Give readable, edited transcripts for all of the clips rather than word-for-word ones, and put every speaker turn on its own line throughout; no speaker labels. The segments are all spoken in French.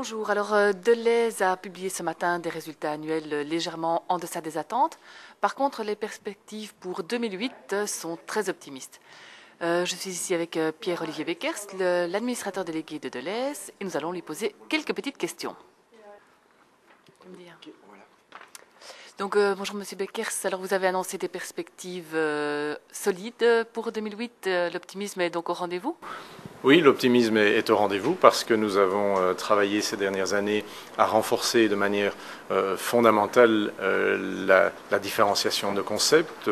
Bonjour, alors Deleuze a publié ce matin des résultats annuels légèrement en deçà des attentes. Par contre, les perspectives pour 2008 sont très optimistes. Je suis ici avec Pierre-Olivier Beckers, l'administrateur délégué de Deleuze, et nous allons lui poser quelques petites questions. Donc, bonjour Monsieur Beckers, alors vous avez annoncé des perspectives solides pour 2008, l'optimisme est donc au rendez-vous ?
Oui, l'optimisme est au rendez-vous parce que nous avons travaillé ces dernières années à renforcer de manière fondamentale la différenciation de concepts,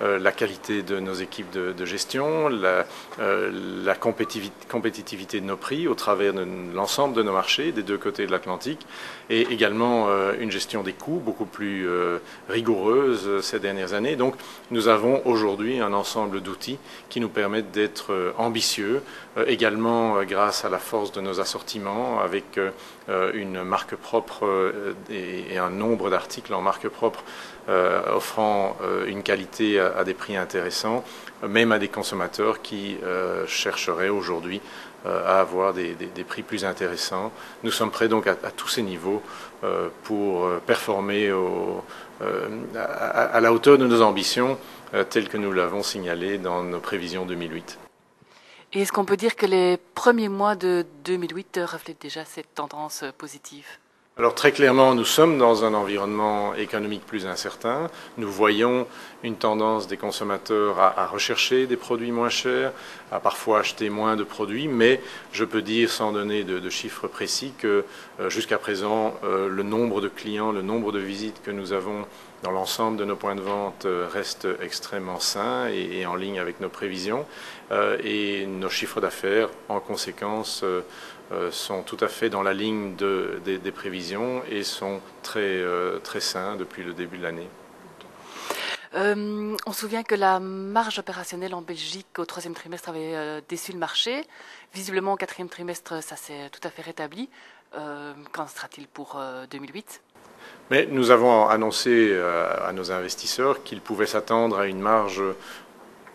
la qualité de nos équipes de gestion, la compétitivité de nos prix au travers de l'ensemble de nos marchés des deux côtés de l'Atlantique et également une gestion des coûts beaucoup plus rigoureuse ces dernières années. Donc nous avons aujourd'hui un ensemble d'outils qui nous permettent d'être ambitieux, également grâce à la force de nos assortiments avec une marque propre et un nombre d'articles en marque propre offrant une qualité à des prix intéressants, même à des consommateurs qui chercheraient aujourd'hui à avoir des prix plus intéressants. Nous sommes prêts donc à tous ces niveaux pour performer à la hauteur de nos ambitions telles que nous l'avons signalé dans nos prévisions 2008.
Et est-ce qu'on peut dire que les premiers mois de 2008 reflètent déjà cette tendance positive ?
Alors très clairement, nous sommes dans un environnement économique plus incertain. Nous voyons une tendance des consommateurs à rechercher des produits moins chers, à parfois acheter moins de produits, mais je peux dire, sans donner de chiffres précis, que jusqu'à présent, le nombre de clients, le nombre de visites que nous avons dans l'ensemble de nos points de vente reste extrêmement sain et en ligne avec nos prévisions. Et nos chiffres d'affaires, en conséquence, sont tout à fait dans la ligne des prévisions et sont très sains depuis le début de l'année.
On se souvient que la marge opérationnelle en Belgique au troisième trimestre avait déçu le marché. Visiblement, au quatrième trimestre, ça s'est tout à fait rétabli. Qu'en sera-t-il pour 2008 ?
Mais nous avons annoncé à nos investisseurs qu'ils pouvaient s'attendre à une marge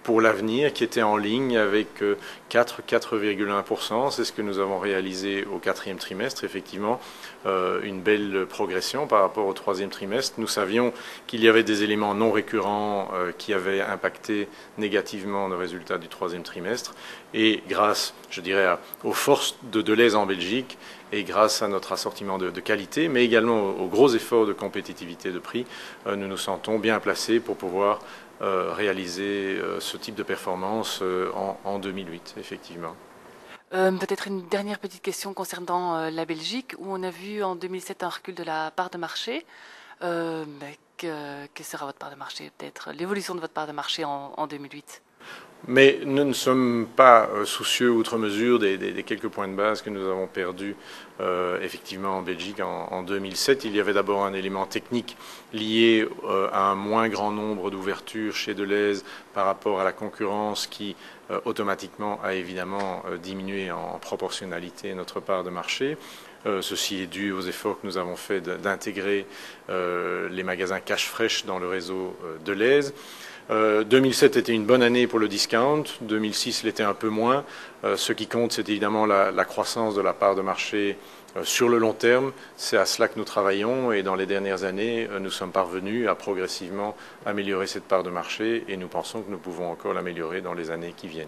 pour l'avenir qui était en ligne avec 4,1%. C'est ce que nous avons réalisé au quatrième trimestre. Effectivement, une belle progression par rapport au troisième trimestre. Nous savions qu'il y avait des éléments non récurrents qui avaient impacté négativement nos résultats du troisième trimestre. Et grâce, je dirais, aux forces de Deleuze en Belgique et grâce à notre assortiment de qualité, mais également aux gros efforts de compétitivité de prix, nous nous sentons bien placés pour pouvoir réaliser ce type de performance en 2008, effectivement.
Peut-être une dernière petite question concernant la Belgique, où on a vu en 2007 un recul de la part de marché. Que sera votre part de marché, peut-être l'évolution de votre part de marché en 2008 ?
Mais nous ne sommes pas soucieux outre mesure des quelques points de base que nous avons perdus effectivement en Belgique en 2007. Il y avait d'abord un élément technique lié à un moins grand nombre d'ouvertures chez Deleuze par rapport à la concurrence qui automatiquement a évidemment diminué en proportionnalité notre part de marché. Ceci est dû aux efforts que nous avons faits d'intégrer les magasins Cash Fresh dans le réseau Deleuze. 2007 était une bonne année pour le discount, 2006 l'était un peu moins. Ce qui compte, c'est évidemment la croissance de la part de marché sur le long terme. C'est à cela que nous travaillons et dans les dernières années, nous sommes parvenus à progressivement améliorer cette part de marché et nous pensons que nous pouvons encore l'améliorer dans les années qui viennent.